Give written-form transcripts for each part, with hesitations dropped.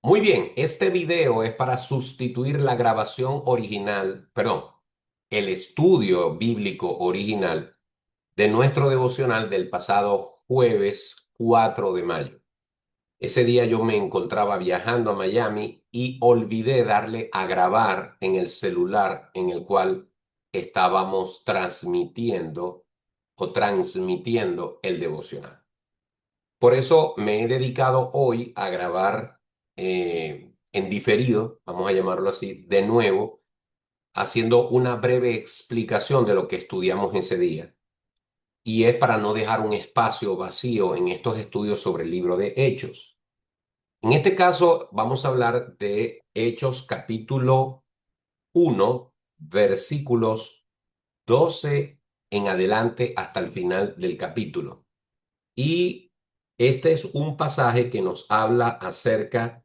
Muy bien, este video es para sustituir la grabación original, perdón, el estudio bíblico original de nuestro devocional del pasado jueves 4 de mayo. Ese día yo me encontraba viajando a Miami y olvidé darle a grabar en el celular en el cual estábamos transmitiendo el devocional. Por eso me he dedicado hoy a grabar en diferido, vamos a llamarlo así, de nuevo, haciendo una breve explicación de lo que estudiamos ese día. Y es para no dejar un espacio vacío en estos estudios sobre el libro de Hechos. En este caso vamos a hablar de Hechos capítulo 1, versículos 12 en adelante hasta el final del capítulo. Y este es un pasaje que nos habla acerca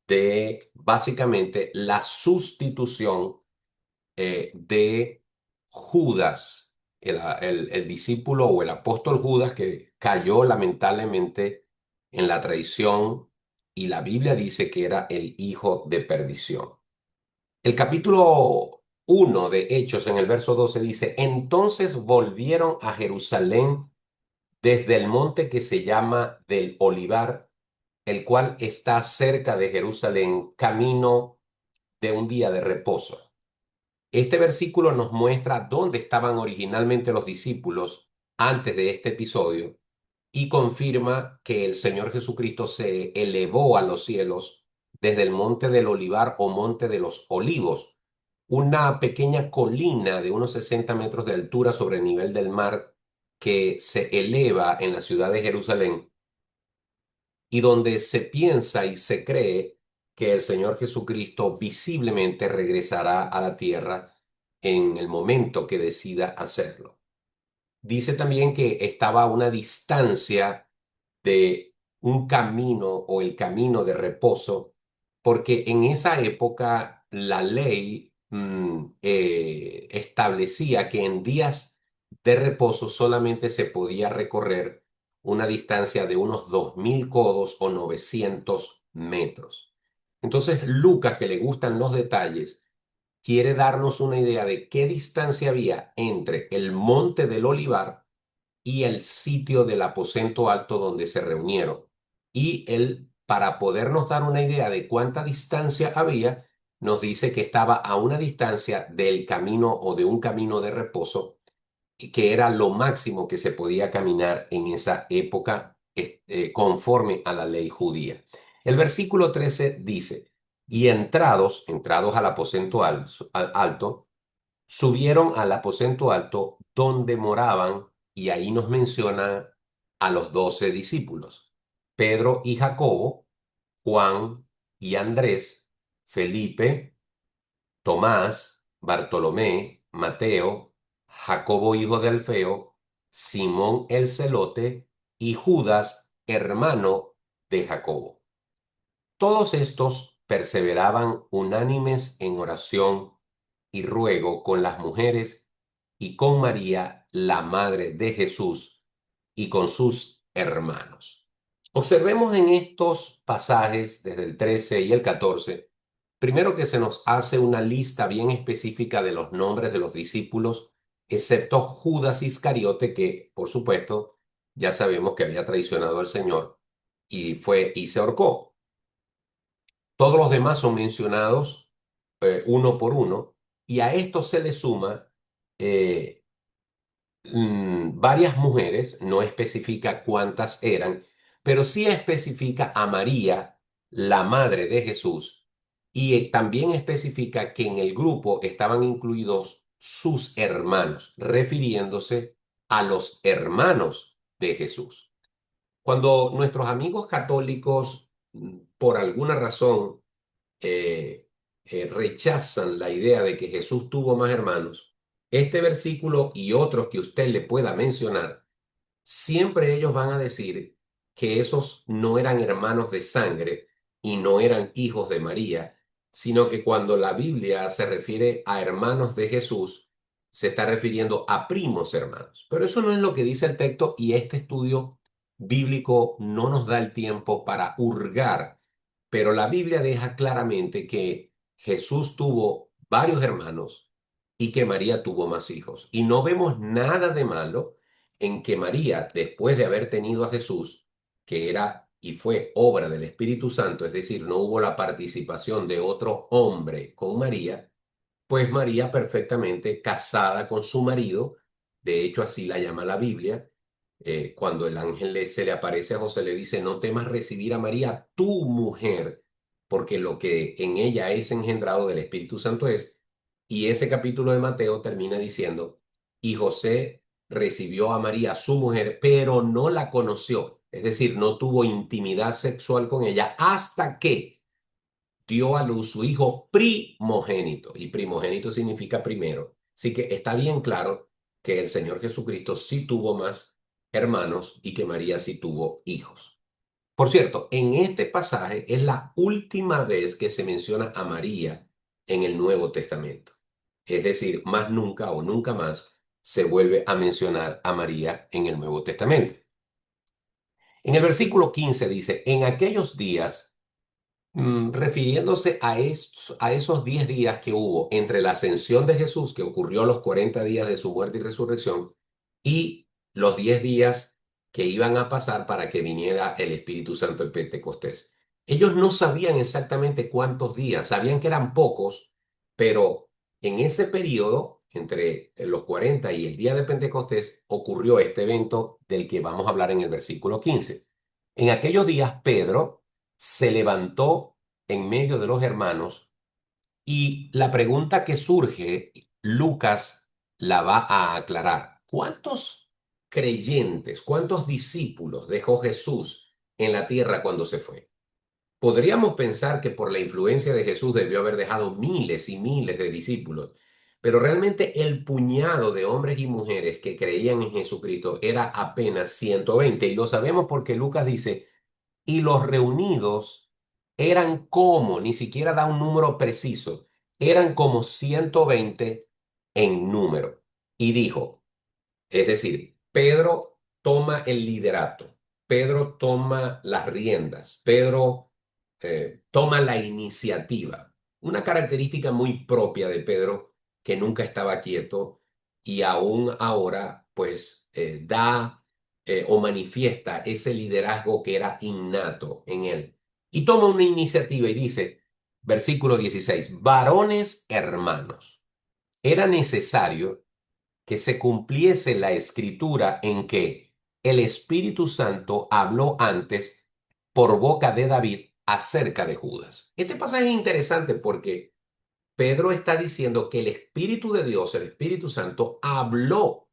de básicamente la sustitución de Judas, el discípulo o el apóstol Judas que cayó lamentablemente en la traición y la Biblia dice que era el hijo de perdición. El capítulo 1 de Hechos en el verso 12 dice, entonces volvieron a Jerusalén desde el monte que se llama del Olivar, el cual está cerca de Jerusalén, camino de un día de reposo. Este versículo nos muestra dónde estaban originalmente los discípulos antes de este episodio y confirma que el Señor Jesucristo se elevó a los cielos desde el monte del Olivar o monte de los Olivos, una pequeña colina de unos 60 metros de altura sobre el nivel del mar que se eleva en la ciudad de Jerusalén y donde se piensa y se cree que el Señor Jesucristo visiblemente regresará a la tierra en el momento que decida hacerlo. Dice también que estaba a una distancia de un camino o el camino de reposo, porque en esa época la ley establecía que en días de reposo solamente se podía recorrer una distancia de unos 2000 codos o 900 metros. Entonces Lucas, que le gustan los detalles, quiere darnos una idea de qué distancia había entre el monte del Olivar y el sitio del aposento alto donde se reunieron. Y él, para podernos dar una idea de cuánta distancia había, nos dice que estaba a una distancia del camino o de un camino de reposo, y que era lo máximo que se podía caminar en esa época conforme a la ley judía. El versículo 13 dice, y entrados al aposento alto, subieron al aposento alto donde moraban, y ahí nos menciona a los 12 discípulos, Pedro y Jacobo, Juan y Andrés, Felipe, Tomás, Bartolomé, Mateo, Jacobo hijo de Alfeo, Simón el celote y Judas, hermano de Jacobo. Todos estos perseveraban unánimes en oración y ruego con las mujeres y con María, la madre de Jesús, y con sus hermanos. Observemos en estos pasajes, desde el 13 y el 14, primero que se nos hace una lista bien específica de los nombres de los discípulos, excepto Judas Iscariote, que por supuesto ya sabemos que había traicionado al Señor y fue y se ahorcó. Todos los demás son mencionados uno por uno, y a esto se le suma eh, varias mujeres, no especifica cuántas eran, pero sí especifica a María, la madre de Jesús, y también especifica que en el grupo estaban incluidos sus hermanos, refiriéndose a los hermanos de Jesús. Cuando nuestros amigos católicos, por alguna razón, eh, rechazan la idea de que Jesús tuvo más hermanos, este versículo y otros que usted le pueda mencionar, siempre ellos van a decir que esos no eran hermanos de sangre y no eran hijos de María, sino que cuando la Biblia se refiere a hermanos de Jesús, se está refiriendo a primos hermanos. Pero eso no es lo que dice el texto, y este estudio bíblico no nos da el tiempo para hurgar pero la Biblia deja claramente que Jesús tuvo varios hermanos y que María tuvo más hijos. Y no vemos nada de malo en que María, después de haber tenido a Jesús, que era y fue obra del Espíritu Santo, es decir, no hubo la participación de otro hombre con María, pues María perfectamente casada con su marido, de hecho así la llama la Biblia, cuando el ángel se le aparece a José, le dice, no temas recibir a María, tu mujer, porque lo que en ella es engendrado del Espíritu Santo es, y ese capítulo de Mateo termina diciendo, y José recibió a María, su mujer, pero no la conoció, es decir, no tuvo intimidad sexual con ella hasta que dio a luz su hijo primogénito, y primogénito significa primero. Así que está bien claro que el Señor Jesucristo sí tuvo más hermanos y que María sí tuvo hijos. Por cierto, en este pasaje es la última vez que se menciona a María en el Nuevo Testamento. Es decir, más nunca o nunca más se vuelve a mencionar a María en el Nuevo Testamento. En el versículo 15 dice, en aquellos días refiriéndose a esos 10 días que hubo entre la ascensión de Jesús, que ocurrió los 40 días de su muerte y resurrección, y los 10 días que iban a pasar para que viniera el Espíritu Santo en Pentecostés. Ellos no sabían exactamente cuántos días, sabían que eran pocos, pero en ese periodo, entre los 40 y el día de Pentecostés, ocurrió este evento del que vamos a hablar en el versículo 15. En aquellos días, Pedro se levantó en medio de los hermanos y la pregunta que surge, Lucas la va a aclarar. ¿Cuántos creyentes, cuántos discípulos dejó Jesús en la tierra cuando se fue? Podríamos pensar que por la influencia de Jesús debió haber dejado miles y miles de discípulos, pero realmente el puñado de hombres y mujeres que creían en Jesucristo era apenas 120, y lo sabemos porque Lucas dice y los reunidos eran como, ni siquiera da un número preciso, eran como 120 en número. Y dijo, es decir, Pedro toma el liderato, Pedro toma las riendas, Pedro toma la iniciativa. Una característica muy propia de Pedro, que nunca estaba quieto y aún ahora pues da o manifiesta ese liderazgo que era innato en él. Y toma una iniciativa y dice, versículo 16, varones hermanos, era necesario que se cumpliese la escritura en que el Espíritu Santo habló antes por boca de David acerca de Judas. Este pasaje es interesante porque Pedro está diciendo que el Espíritu de Dios, el Espíritu Santo, habló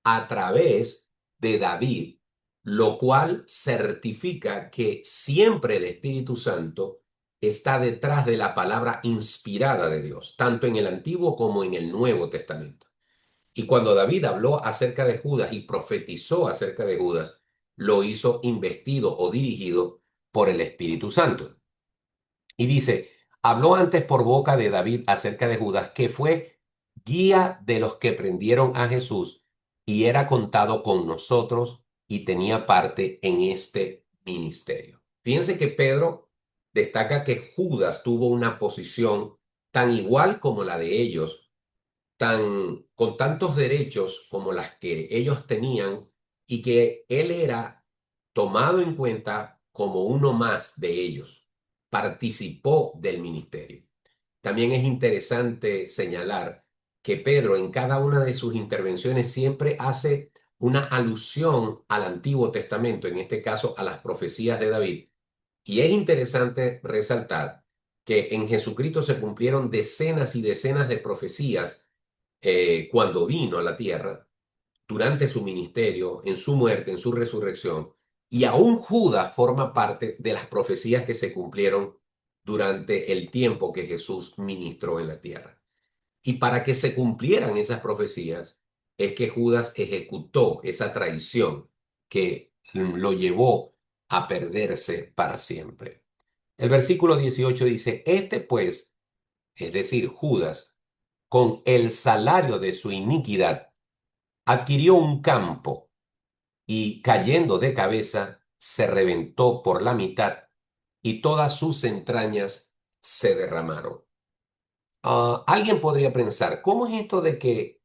a través de David, lo cual certifica que siempre el Espíritu Santo está detrás de la palabra inspirada de Dios, tanto en el Antiguo como en el Nuevo Testamento. Y cuando David habló acerca de Judas y profetizó acerca de Judas, lo hizo investido o dirigido por el Espíritu Santo. Y dice, habló antes por boca de David acerca de Judas, que fue guía de los que prendieron a Jesús y era contado con nosotros y tenía parte en este ministerio. Fíjense que Pedro destaca que Judas tuvo una posición tan igual como la de ellos, con tantos derechos como las que ellos tenían, y que él era tomado en cuenta como uno más de ellos. Participó del ministerio. También es interesante señalar que Pedro en cada una de sus intervenciones siempre hace una alusión al Antiguo Testamento, en este caso a las profecías de David. Y es interesante resaltar que en Jesucristo se cumplieron decenas y decenas de profecías cuando vino a la tierra, durante su ministerio, en su muerte, en su resurrección, y aún Judas forma parte de las profecías que se cumplieron durante el tiempo que Jesús ministró en la tierra. Y para que se cumplieran esas profecías, es que Judas ejecutó esa traición que lo llevó a perderse para siempre. El versículo 18 dice, este pues, es decir, Judas, con el salario de su iniquidad, adquirió un campo y cayendo de cabeza, se reventó por la mitad y todas sus entrañas se derramaron. Alguien podría pensar, ¿cómo es esto de que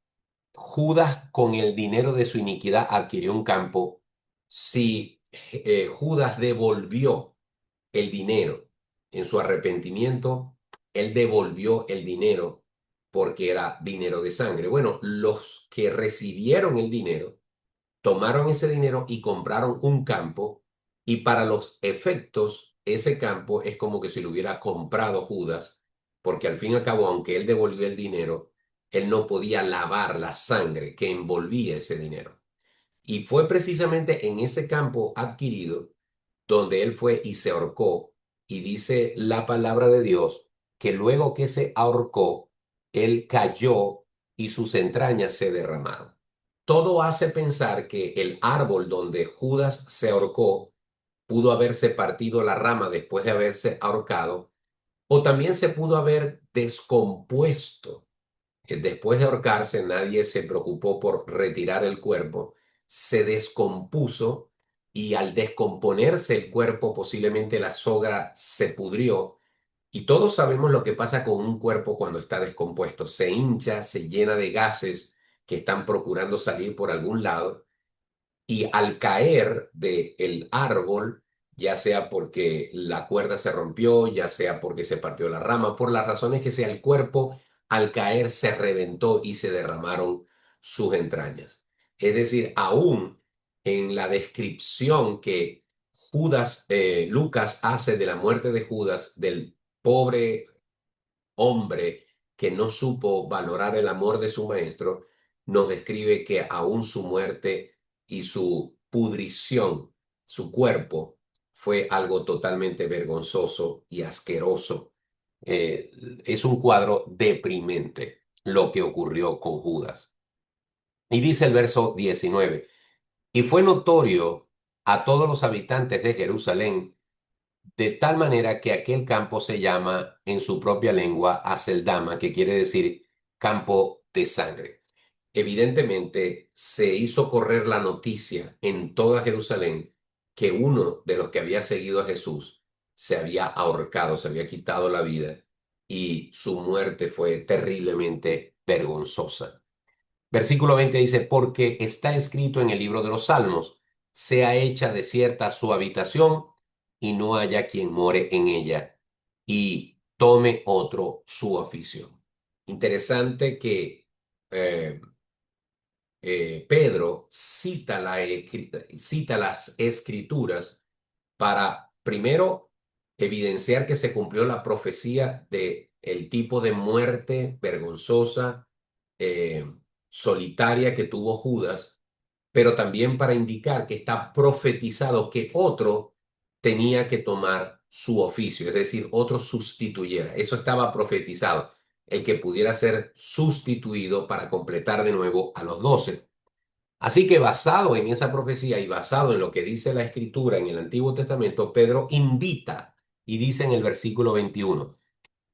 Judas con el dinero de su iniquidad adquirió un campo si Judas devolvió el dinero en su arrepentimiento? Él devolvió el dinero porque era dinero de sangre. Bueno, los que recibieron el dinero tomaron ese dinero y compraron un campo, y para los efectos ese campo es como que si lo hubiera comprado Judas, porque al fin y al cabo, aunque él devolvió el dinero, él no podía lavar la sangre que envolvía ese dinero. Y fue precisamente en ese campo adquirido donde él fue y se ahorcó. Y dice la palabra de Dios que luego que se ahorcó, él cayó y sus entrañas se derramaron. Todo hace pensar que el árbol donde Judas se ahorcó pudo haberse partido la rama después de haberse ahorcado, o también se pudo haber descompuesto. Después de ahorcarse, nadie se preocupó por retirar el cuerpo, se descompuso, y al descomponerse el cuerpo posiblemente la soga se pudrió, y todos sabemos lo que pasa con un cuerpo cuando está descompuesto. Se hincha, se llena de gases que están procurando salir por algún lado, y al caer del árbol, ya sea porque la cuerda se rompió, ya sea porque se partió la rama, por las razones que sea, el cuerpo al caer se reventó y se derramaron sus entrañas. Es decir, aún en la descripción que Lucas hace de la muerte de Judas, del pobre hombre que no supo valorar el amor de su maestro, nos describe que aún su muerte y su pudrición, su cuerpo, fue algo totalmente vergonzoso y asqueroso. Eh, es un cuadro deprimente lo que ocurrió con Judas. Y dice el verso 19, y fue notorio a todos los habitantes de Jerusalén, de tal manera que aquel campo se llama en su propia lengua Aceldama, que quiere decir campo de sangre. Evidentemente, se hizo correr la noticia en toda Jerusalén que uno de los que había seguido a Jesús se había ahorcado, se había quitado la vida, y su muerte fue terriblemente vergonzosa. Versículo 20 dice, porque está escrito en el libro de los Salmos, sea hecha desierta su habitación y no haya quien more en ella, y tome otro su oficio. Interesante que eh, Pedro cita las escrituras para, primero, evidenciar que se cumplió la profecía de el tipo de muerte vergonzosa, eh, solitaria que tuvo Judas, pero también para indicar que está profetizado que otro tenía que tomar su oficio, es decir, otro sustituyera. Eso estaba profetizado, el que pudiera ser sustituido para completar de nuevo a los 12. Así que basado en esa profecía y basado en lo que dice la Escritura en el Antiguo Testamento, Pedro invita y dice en el versículo 21,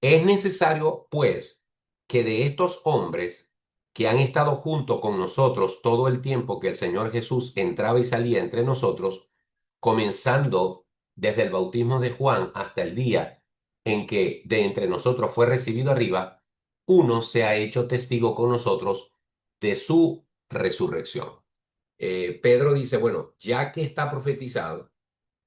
es necesario, pues, que de estos hombres que han estado junto con nosotros todo el tiempo que el Señor Jesús entraba y salía entre nosotros, comenzando desde el bautismo de Juan hasta el día en que de entre nosotros fue recibido arriba, uno se ha hecho testigo con nosotros de su resurrección. Pedro dice, bueno, ya que está profetizado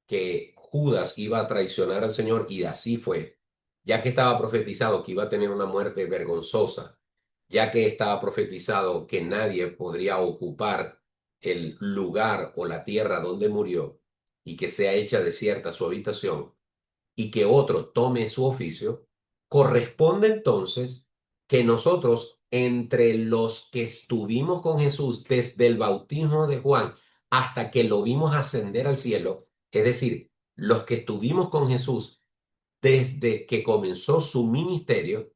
que Judas iba a traicionar al Señor, y así fue, ya que estaba profetizado que iba a tener una muerte vergonzosa, ya que estaba profetizado que nadie podría ocupar el lugar o la tierra donde murió, y que sea hecha desierta su habitación, y que otro tome su oficio, corresponde entonces que nosotros, entre los que estuvimos con Jesús desde el bautismo de Juan hasta que lo vimos ascender al cielo, es decir, los que estuvimos con Jesús desde que comenzó su ministerio,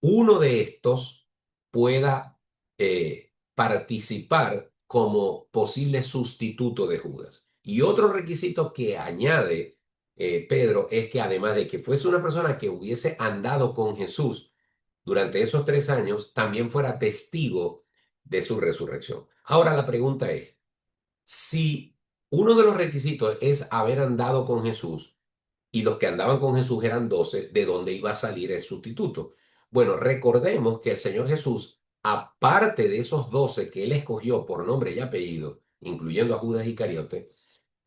uno de estos pueda participar como posible sustituto de Judas. Y otro requisito que añade Pedro es que además de que fuese una persona que hubiese andado con Jesús durante esos 3 años, también fuera testigo de su resurrección. Ahora la pregunta es, si uno de los requisitos es haber andado con Jesús, y los que andaban con Jesús eran 12, ¿de dónde iba a salir el sustituto? Bueno, recordemos que el Señor Jesús, aparte de esos 12 que él escogió por nombre y apellido, incluyendo a Judas Iscariote,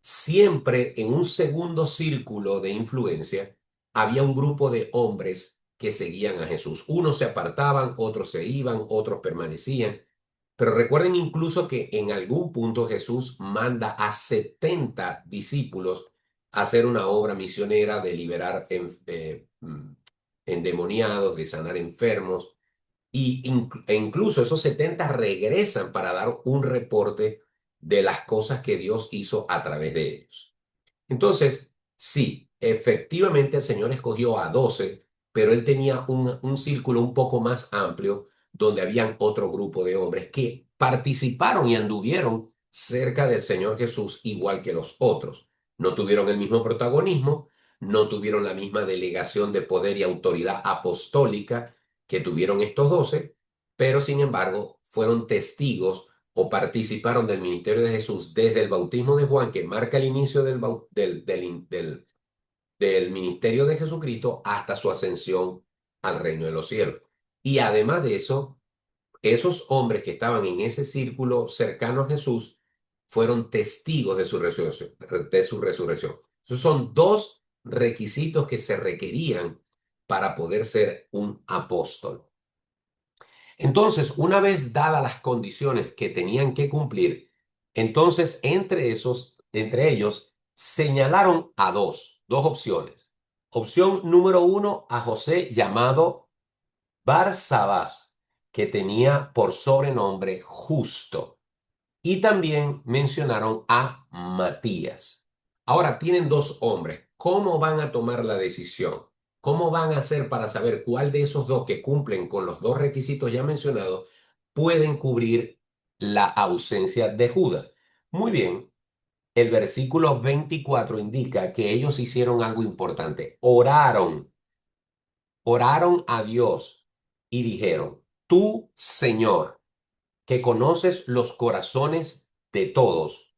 siempre en un segundo círculo de influencia había un grupo de hombres que seguían a Jesús. Unos se apartaban, otros se iban, otros permanecían. Pero recuerden incluso que en algún punto Jesús manda a 70 discípulos a hacer una obra misionera de liberar endemoniados, de sanar enfermos, e incluso esos 70 regresan para dar un reporte de las cosas que Dios hizo a través de ellos. Entonces, sí, efectivamente el Señor escogió a 12, pero él tenía un círculo un poco más amplio donde habían otro grupo de hombres que participaron y anduvieron cerca del Señor Jesús igual que los otros. No tuvieron el mismo protagonismo, no tuvieron la misma delegación de poder y autoridad apostólica que tuvieron estos 12, pero sin embargo fueron testigos o participaron del ministerio de Jesús desde el bautismo de Juan, que marca el inicio del ministerio de Jesucristo, hasta su ascensión al reino de los cielos. Y además de eso, esos hombres que estaban en ese círculo cercano a Jesús fueron testigos de su resurrección. Esos son dos requisitos que se requerían para poder ser un apóstol. Entonces, una vez dadas las condiciones que tenían que cumplir, entonces entre ellos señalaron a dos opciones. Opción número uno, a José llamado Barsabás, que tenía por sobrenombre Justo. Y también mencionaron a Matías. Ahora tienen dos hombres. ¿Cómo van a tomar la decisión? ¿Cómo van a hacer para saber cuál de esos dos que cumplen con los dos requisitos ya mencionados pueden cubrir la ausencia de Judas? Muy bien, el versículo 24 indica que ellos hicieron algo importante. Oraron a Dios y dijeron, tú, Señor, que conoces los corazones de todos,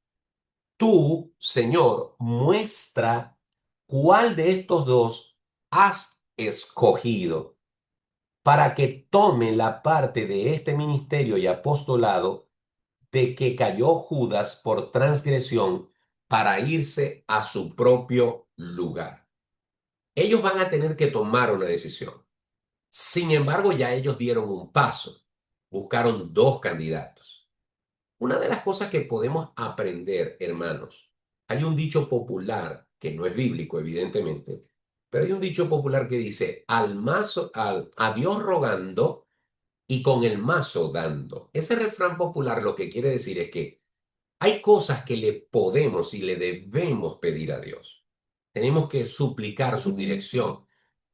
tú, Señor, muestra cuál de estos dos has escogido para que tome la parte de este ministerio y apostolado de que cayó Judas por transgresión para irse a su propio lugar. Ellos van a tener que tomar una decisión. Sin embargo, ya ellos dieron un paso, buscaron dos candidatos. Una de las cosas que podemos aprender, hermanos, hay un dicho popular que no es bíblico, evidentemente, pero hay un dicho popular que dice, a Dios rogando y con el mazo dando. Ese refrán popular lo que quiere decir es que hay cosas que le podemos y le debemos pedir a Dios. Tenemos que suplicar su dirección,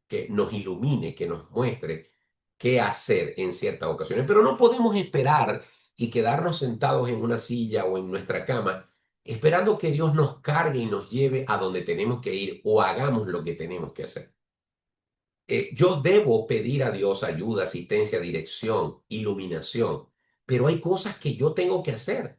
que nos ilumine, que nos muestre qué hacer en ciertas ocasiones. Pero no podemos esperar y quedarnos sentados en una silla o en nuestra cama esperando que Dios nos cargue y nos lleve a donde tenemos que ir o hagamos lo que tenemos que hacer. Yo debo pedir a Dios ayuda, asistencia, dirección, iluminación, pero hay cosas que yo tengo que hacer.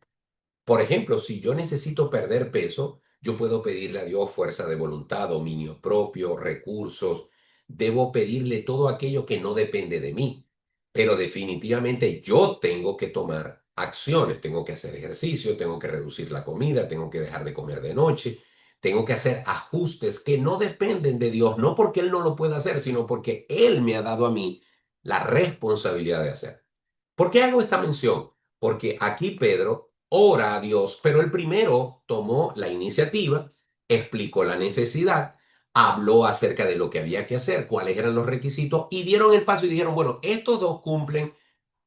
Por ejemplo, si yo necesito perder peso, yo puedo pedirle a Dios fuerza de voluntad, dominio propio, recursos. Debo pedirle todo aquello que no depende de mí. Pero definitivamente yo tengo que tomar acciones. Tengo que hacer ejercicio, tengo que reducir la comida, tengo que dejar de comer de noche, tengo que hacer ajustes que no dependen de Dios, no porque Él no lo pueda hacer, sino porque Él me ha dado a mí la responsabilidad de hacer. ¿Por qué hago esta mención? Porque aquí Pedro ora a Dios, pero el primero tomó la iniciativa, explicó la necesidad, habló acerca de lo que había que hacer, cuáles eran los requisitos y dieron el paso y dijeron, bueno, estos dos cumplen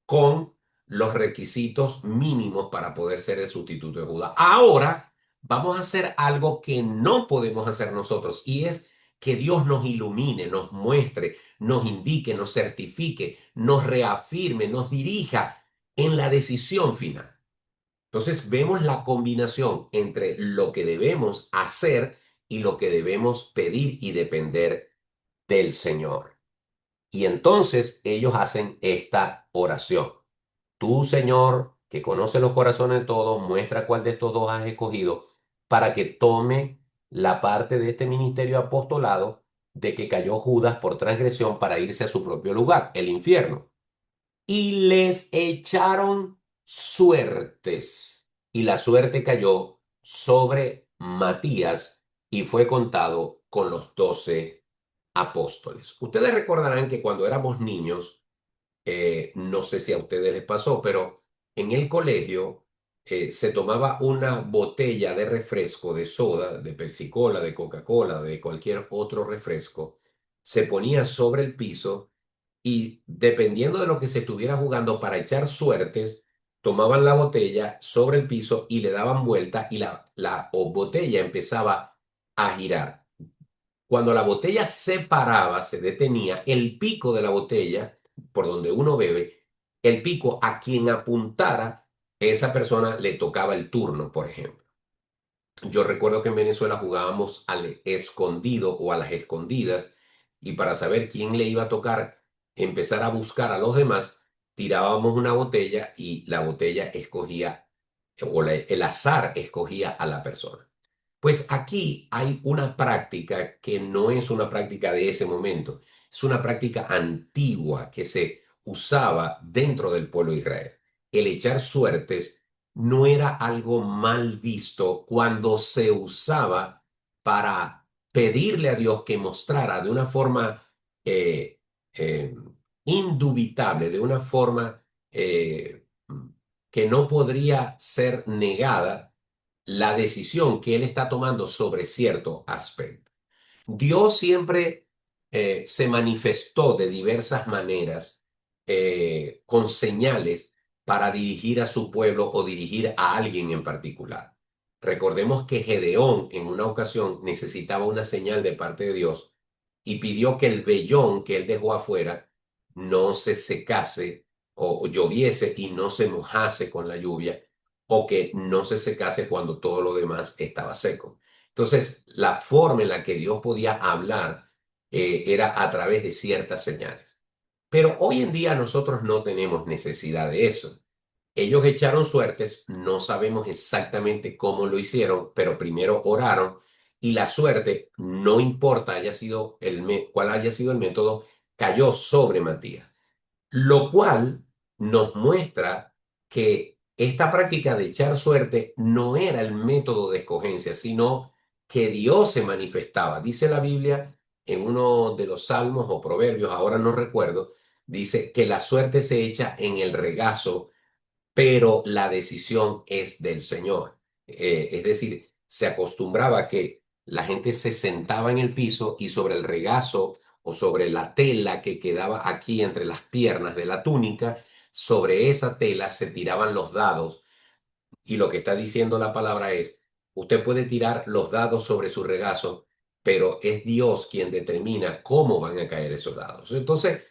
con los requisitos mínimos para poder ser el sustituto de Judas. Ahora vamos a hacer algo que no podemos hacer nosotros y es que Dios nos ilumine, nos muestre, nos indique, nos certifique, nos reafirme, nos dirija en la decisión final. Entonces vemos la combinación entre lo que debemos hacer y lo que debemos pedir y depender del Señor. Y entonces ellos hacen esta oración. Tú, Señor, que conoce los corazones de todos, muestra cuál de estos dos has escogido para que tome la parte de este ministerio apostolado de que cayó Judas por transgresión para irse a su propio lugar, el infierno. Y les echaron suertes. Y la suerte cayó sobre Matías y fue contado con los 12 apóstoles. Ustedes recordarán que cuando éramos niños, no sé si a ustedes les pasó, pero en el colegio se tomaba una botella de refresco, de soda, de Pepsi-Cola, de Coca-Cola, de cualquier otro refresco, se ponía sobre el piso y dependiendo de lo que se estuviera jugando para echar suertes, tomaban la botella sobre el piso y le daban vuelta y la botella empezaba a girar. Cuando la botella se paraba, se detenía, el pico de la botella, por donde uno bebe, el pico a quien apuntara, esa persona le tocaba el turno, por ejemplo. Yo recuerdo que en Venezuela jugábamos al escondido o a las escondidas y para saber quién le iba a tocar empezar a buscar a los demás, tirábamos una botella y la botella escogía, o el azar escogía a la persona. Pues aquí hay una práctica que no es una práctica de ese momento, es una práctica antigua que se usaba dentro del pueblo de Israel. El echar suertes no era algo mal visto cuando se usaba para pedirle a Dios que mostrara de una forma eh, eh, indubitable, de una forma que no podría ser negada la decisión que él está tomando sobre cierto aspecto. Dios siempre se manifestó de diversas maneras con señales para dirigir a su pueblo o dirigir a alguien en particular. Recordemos que Gedeón en una ocasión necesitaba una señal de parte de Dios y pidió que el vellón que él dejó afuera no se secase o lloviese y no se mojase con la lluvia o que no se secase cuando todo lo demás estaba seco. Entonces, la forma en la que Dios podía hablar era a través de ciertas señales. Pero hoy en día nosotros no tenemos necesidad de eso. Ellos echaron suertes, no sabemos exactamente cómo lo hicieron, pero primero oraron y la suerte, no importa cuál haya sido el método, cayó sobre Matías. Lo cual nos muestra que esta práctica de echar suerte no era el método de escogencia, sino que Dios se manifestaba. Dice la Biblia en uno de los salmos o proverbios, ahora no recuerdo, dice que la suerte se echa en el regazo pero la decisión es del Señor. Es decir, se acostumbraba a que la gente se sentaba en el piso y sobre el regazo o sobre la tela que quedaba aquí entre las piernas de la túnica, sobre esa tela se tiraban los dados y lo que está diciendo la palabra es, usted puede tirar los dados sobre su regazo, pero es Dios quien determina cómo van a caer esos dados. Entonces,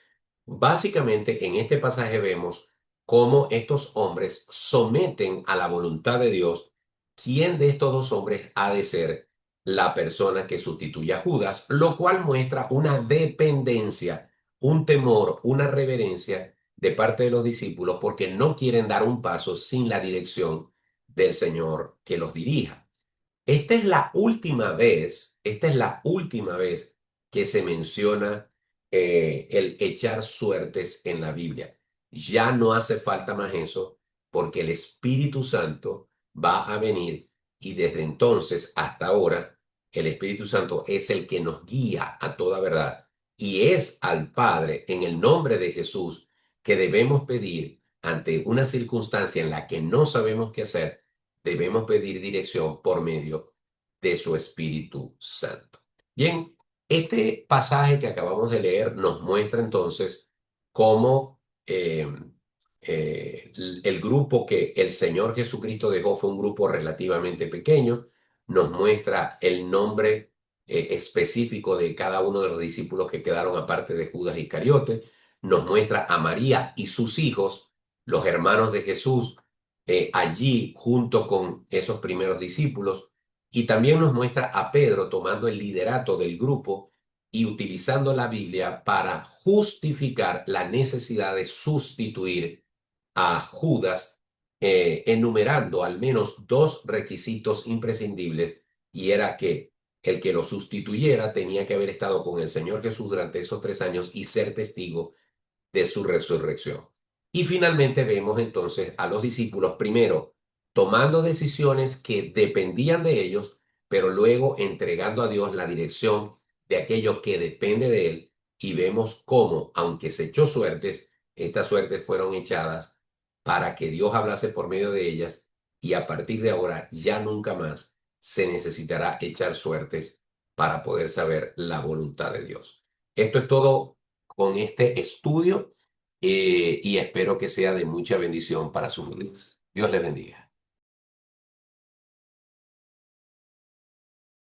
básicamente en este pasaje vemos cómo estos hombres someten a la voluntad de Dios quién de estos dos hombres ha de ser la persona que sustituya a Judas, lo cual muestra una dependencia, un temor, una reverencia de parte de los discípulos porque no quieren dar un paso sin la dirección del Señor que los dirija. Esta es la última vez que se menciona el echar suertes en la Biblia. Ya no hace falta más eso porque el Espíritu Santo va a venir y desde entonces hasta ahora el Espíritu Santo es el que nos guía a toda verdad y es al Padre en el nombre de Jesús que debemos pedir ante una circunstancia en la que no sabemos qué hacer, debemos pedir dirección por medio de su Espíritu Santo. Bien, este pasaje que acabamos de leer nos muestra entonces cómo el grupo que el Señor Jesucristo dejó fue un grupo relativamente pequeño, nos muestra el nombre específico de cada uno de los discípulos que quedaron aparte de Judas Iscariote, nos muestra a María y sus hijos, los hermanos de Jesús, allí junto con esos primeros discípulos, y también nos muestra a Pedro tomando el liderato del grupo y utilizando la Biblia para justificar la necesidad de sustituir a Judas, enumerando al menos dos requisitos imprescindibles, y era que el que lo sustituyera tenía que haber estado con el Señor Jesús durante esos 3 años y ser testigo de su resurrección. Y finalmente vemos entonces a los discípulos primero tomando decisiones que dependían de ellos, pero luego entregando a Dios la dirección de aquello que depende de Él. Y vemos cómo, aunque se echó suertes, estas suertes fueron echadas para que Dios hablase por medio de ellas y a partir de ahora ya nunca más se necesitará echar suertes para poder saber la voluntad de Dios. Esto es todo con este estudio y espero que sea de mucha bendición para sus vidas. Dios les bendiga.